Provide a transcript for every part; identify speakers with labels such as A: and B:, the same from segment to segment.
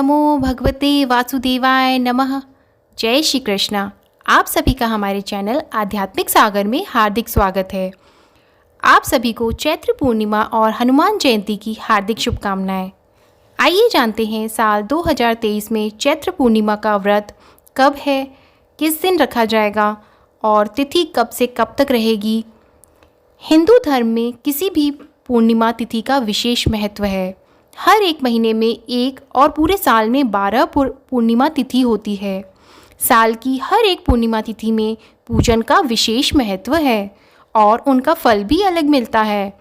A: नमो भगवते वासुदेवाय नमः। जय श्री कृष्णा। आप सभी का हमारे चैनल आध्यात्मिक सागर में हार्दिक स्वागत है। आप सभी को चैत्र पूर्णिमा और हनुमान जयंती की हार्दिक शुभकामनाएं। आइए जानते हैं साल 2023 में चैत्र पूर्णिमा का व्रत कब है, किस दिन रखा जाएगा और तिथि कब से कब तक रहेगी। हिंदू धर्म में किसी भी पूर्णिमा तिथि का विशेष महत्व है। हर एक महीने में एक और पूरे साल में 12 पूर्णिमा तिथि होती है। साल की हर एक पूर्णिमा तिथि में पूजन का विशेष महत्व है और उनका फल भी अलग मिलता है।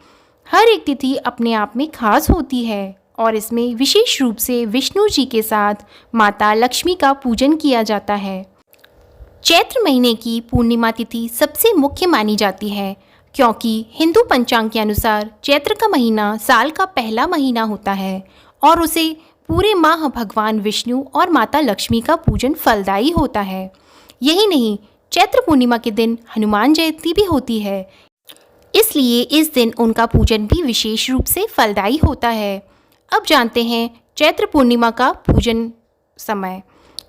A: हर एक तिथि अपने आप में खास होती है और इसमें विशेष रूप से विष्णु जी के साथ माता लक्ष्मी का पूजन किया जाता है। चैत्र महीने की पूर्णिमा तिथि सबसे मुख्य मानी जाती है क्योंकि हिंदू पंचांग के अनुसार चैत्र का महीना साल का पहला महीना होता है और उसे पूरे माह भगवान विष्णु और माता लक्ष्मी का पूजन फलदायी होता है। यही नहीं, चैत्र पूर्णिमा के दिन हनुमान जयंती भी होती है, इसलिए इस दिन उनका पूजन भी विशेष रूप से फलदायी होता है। अब जानते हैं चैत्र पूर्णिमा का पूजन समय।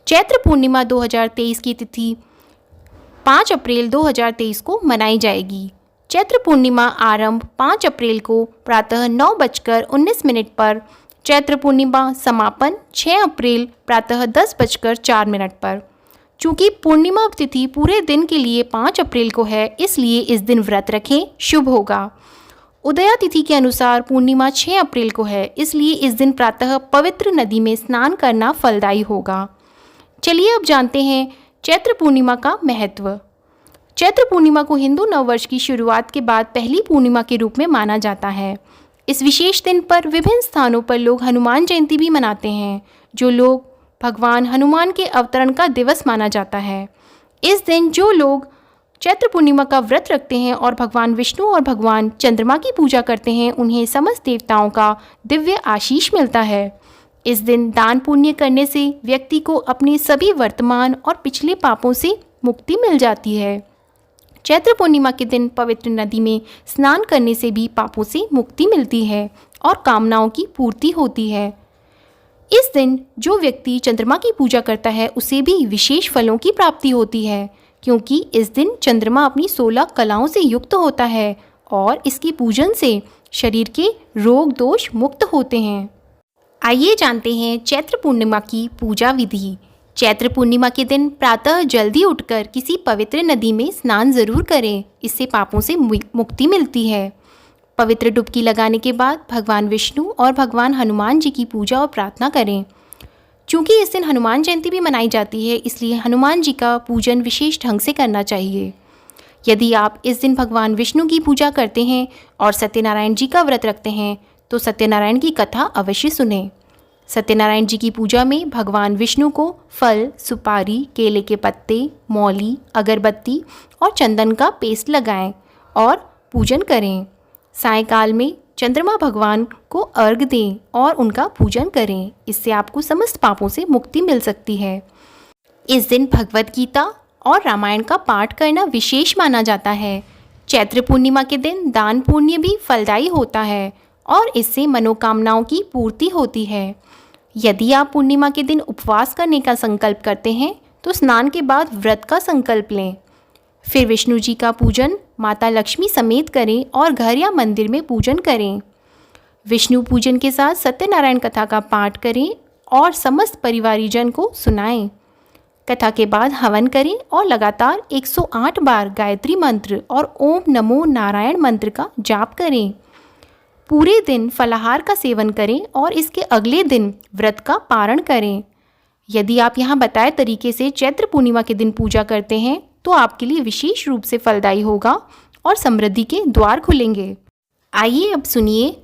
A: चैत्र पूर्णिमा 2023 की तिथि 5 अप्रैल 2023 को मनाई जाएगी। चैत्र पूर्णिमा आरंभ 5 अप्रैल को प्रातः 9:19 पर, चैत्र पूर्णिमा समापन 6 अप्रैल प्रातः 10:04 पर। चूँकि पूर्णिमा तिथि पूरे दिन के लिए 5 अप्रैल को है, इसलिए इस दिन व्रत रखें, शुभ होगा। उदया तिथि के अनुसार पूर्णिमा 6 अप्रैल को है, इसलिए इस दिन प्रातः पवित्र नदी में स्नान करना फलदायी होगा। चलिए अब जानते हैं चैत्र पूर्णिमा का महत्व। चैत्र पूर्णिमा को हिंदू नववर्ष की शुरुआत के बाद पहली पूर्णिमा के रूप में माना जाता है। इस विशेष दिन पर विभिन्न स्थानों पर लोग हनुमान जयंती भी मनाते हैं, जो लोग भगवान हनुमान के अवतरण का दिवस माना जाता है। इस दिन जो लोग चैत्र पूर्णिमा का व्रत रखते हैं और भगवान विष्णु और भगवान चंद्रमा की पूजा करते हैं, उन्हें समस्त देवताओं का दिव्य आशीष मिलता है। इस दिन दान पुण्य करने से व्यक्ति को अपने सभी वर्तमान और पिछले पापों से मुक्ति मिल जाती है। चैत्र पूर्णिमा के दिन पवित्र नदी में स्नान करने से भी पापों से मुक्ति मिलती है और कामनाओं की पूर्ति होती है। इस दिन जो व्यक्ति चंद्रमा की पूजा करता है उसे भी विशेष फलों की प्राप्ति होती है, क्योंकि इस दिन चंद्रमा अपनी 16 कलाओं से युक्त होता है और इसके पूजन से शरीर के रोग दोष मुक्त होते हैं। आइए जानते हैं चैत्र पूर्णिमा की पूजा विधि। चैत्र पूर्णिमा के दिन प्रातः जल्दी उठकर किसी पवित्र नदी में स्नान जरूर करें, इससे पापों से मुक्ति मिलती है। पवित्र डुबकी लगाने के बाद भगवान विष्णु और भगवान हनुमान जी की पूजा और प्रार्थना करें। चूँकि इस दिन हनुमान जयंती भी मनाई जाती है, इसलिए हनुमान जी का पूजन विशेष ढंग से करना चाहिए। यदि आप इस दिन भगवान विष्णु की पूजा करते हैं और सत्यनारायण जी का व्रत रखते हैं तो सत्यनारायण की कथा अवश्य सुनें। सत्यनारायण जी की पूजा में भगवान विष्णु को फल, सुपारी, केले के पत्ते, मौली, अगरबत्ती और चंदन का पेस्ट लगाएं और पूजन करें। सायंकाल में चंद्रमा भगवान को अर्घ दें और उनका पूजन करें। इससे आपको समस्त पापों से मुक्ति मिल सकती है। इस दिन भगवद गीता और रामायण का पाठ करना विशेष माना जाता है। चैत्र पूर्णिमा के दिन दान पुण्य भी फलदायी होता है और इससे मनोकामनाओं की पूर्ति होती है। यदि आप पूर्णिमा के दिन उपवास करने का संकल्प करते हैं तो स्नान के बाद व्रत का संकल्प लें। फिर विष्णु जी का पूजन माता लक्ष्मी समेत करें और घर या मंदिर में पूजन करें। विष्णु पूजन के साथ सत्यनारायण कथा का पाठ करें और समस्त परिवारीजन को सुनाएं। कथा के बाद हवन करें और लगातार 108 बार गायत्री मंत्र और ओम नमो नारायण मंत्र का जाप करें। पूरे दिन फलाहार का सेवन करें और इसके अगले दिन व्रत का पारण करें। यदि आप यहाँ बताए तरीके से चैत्र पूर्णिमा के दिन पूजा करते हैं तो आपके लिए विशेष रूप से फलदायी होगा और समृद्धि के द्वार खुलेंगे। आइए अब सुनिए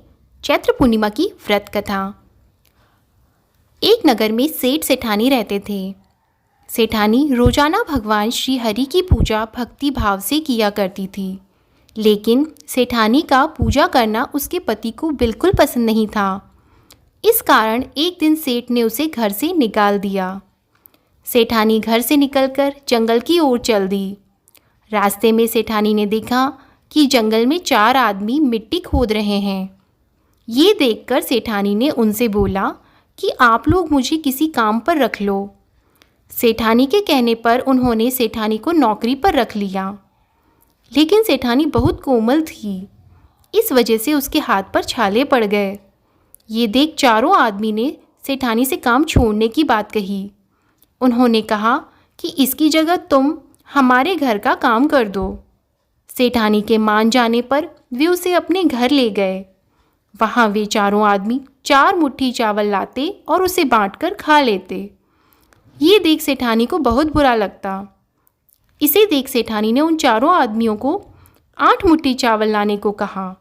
A: चैत्र पूर्णिमा की व्रत कथा। एक नगर में सेठ सेठानी रहते थे। सेठानी रोजाना भगवान श्री हरि की पूजा भक्ति भाव से किया करती थी, लेकिन सेठानी का पूजा करना उसके पति को बिल्कुल पसंद नहीं था। इस कारण एक दिन सेठ ने उसे घर से निकाल दिया। सेठानी घर से निकलकर जंगल की ओर चल दी। रास्ते में सेठानी ने देखा कि जंगल में 4 आदमी मिट्टी खोद रहे हैं। ये देखकर सेठानी ने उनसे बोला कि आप लोग मुझे किसी काम पर रख लो। सेठानी के कहने पर उन्होंने सेठानी को नौकरी पर रख लिया। लेकिन सेठानी बहुत कोमल थी, इस वजह से उसके हाथ पर छाले पड़ गए। ये देख चारों आदमी ने सेठानी से काम छोड़ने की बात कही। उन्होंने कहा कि इसकी जगह तुम हमारे घर का काम कर दो। सेठानी के मान जाने पर वे उसे अपने घर ले गए। वहाँ वे चारों आदमी 4 मुट्ठी चावल लाते और उसे बांटकर खा लेते। ये देख सेठानी को बहुत बुरा लगता। इसे देख सेठानी ने उन चारों आदमियों को 8 मुट्ठी चावल लाने को कहा।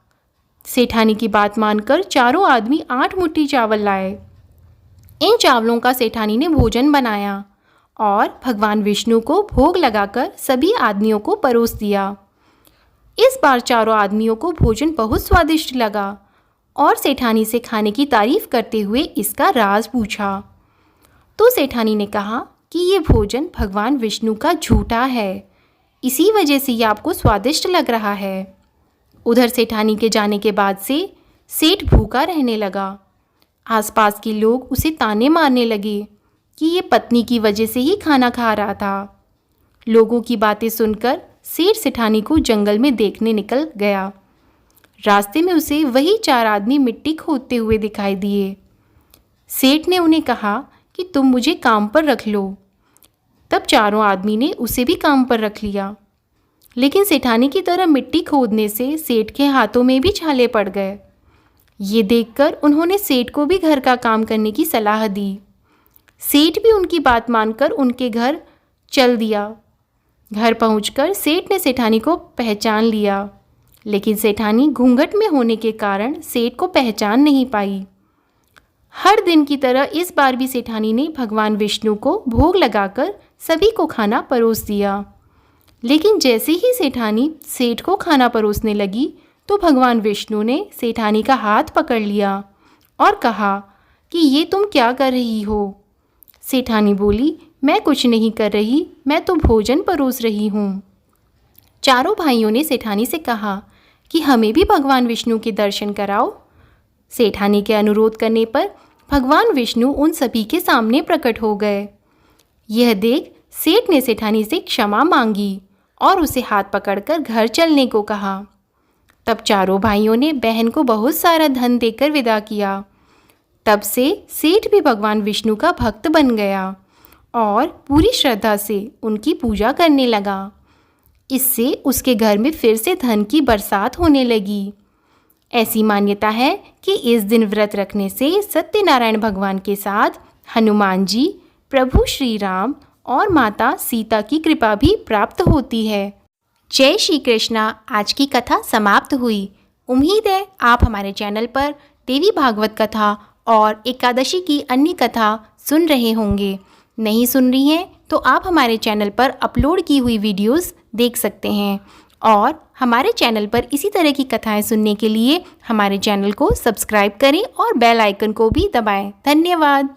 A: सेठानी की बात मानकर चारों आदमी 8 मुट्ठी चावल लाए। इन चावलों का सेठानी ने भोजन बनाया और भगवान विष्णु को भोग लगाकर सभी आदमियों को परोस दिया। इस बार चारों आदमियों को भोजन बहुत स्वादिष्ट लगा और सेठानी से खाने की तारीफ करते हुए इसका राज पूछा। तो सेठानी ने कहा कि ये भोजन भगवान विष्णु का झूठा है, इसी वजह से ये आपको स्वादिष्ट लग रहा है। उधर सेठानी के जाने के बाद से सेठ भूखा रहने लगा। आसपास के लोग उसे ताने मारने लगे कि ये पत्नी की वजह से ही खाना खा रहा था। लोगों की बातें सुनकर सेठ सेठानी को जंगल में देखने निकल गया। रास्ते में उसे वही 4 आदमी मिट्टी खोदते हुए दिखाई दिए। सेठ ने उन्हें कहा कि तुम मुझे काम पर रख लो। तब चारों आदमी ने उसे भी काम पर रख लिया। लेकिन सेठानी की तरह मिट्टी खोदने से सेठ के हाथों में भी छाले पड़ गए। ये देखकर उन्होंने सेठ को भी घर का काम करने की सलाह दी। सेठ भी उनकी बात मानकर उनके घर चल दिया। घर पहुंचकर सेठ ने सेठानी को पहचान लिया, लेकिन सेठानी घूंघट में होने के कारण सेठ को पहचान नहीं पाई। हर दिन की तरह इस बार भी सेठानी ने भगवान विष्णु को भोग लगाकर सभी को खाना परोस दिया। लेकिन जैसे ही सेठानी सेठ को खाना परोसने लगी तो भगवान विष्णु ने सेठानी का हाथ पकड़ लिया और कहा कि ये तुम क्या कर रही हो। सेठानी बोली, मैं कुछ नहीं कर रही, मैं तो भोजन परोस रही हूँ। चारों भाइयों ने सेठानी से कहा कि हमें भी भगवान विष्णु के दर्शन कराओ। सेठानी के अनुरोध करने पर भगवान विष्णु उन सभी के सामने प्रकट हो गए। यह देख सेठ ने सेठानी से क्षमा मांगी और उसे हाथ पकड़कर घर चलने को कहा। तब चारों भाइयों ने बहन को बहुत सारा धन देकर विदा किया। तब से सेठ भी भगवान विष्णु का भक्त बन गया और पूरी श्रद्धा से उनकी पूजा करने लगा। इससे उसके घर में फिर से धन की बरसात होने लगी। ऐसी मान्यता है कि इस दिन व्रत रखने से सत्यनारायण भगवान के साथ हनुमान जी, प्रभु श्री राम और माता सीता की कृपा भी प्राप्त होती है। जय श्री कृष्णा। आज की कथा समाप्त हुई। उम्मीद है आप हमारे चैनल पर देवी भागवत कथा और एकादशी की अन्य कथा सुन रहे होंगे। नहीं सुन रही हैं तो आप हमारे चैनल पर अपलोड की हुई वीडियोस देख सकते हैं और हमारे चैनल पर इसी तरह की कथाएं सुनने के लिए हमारे चैनल को सब्सक्राइब करें और बेल आइकन को भी दबाएं। धन्यवाद।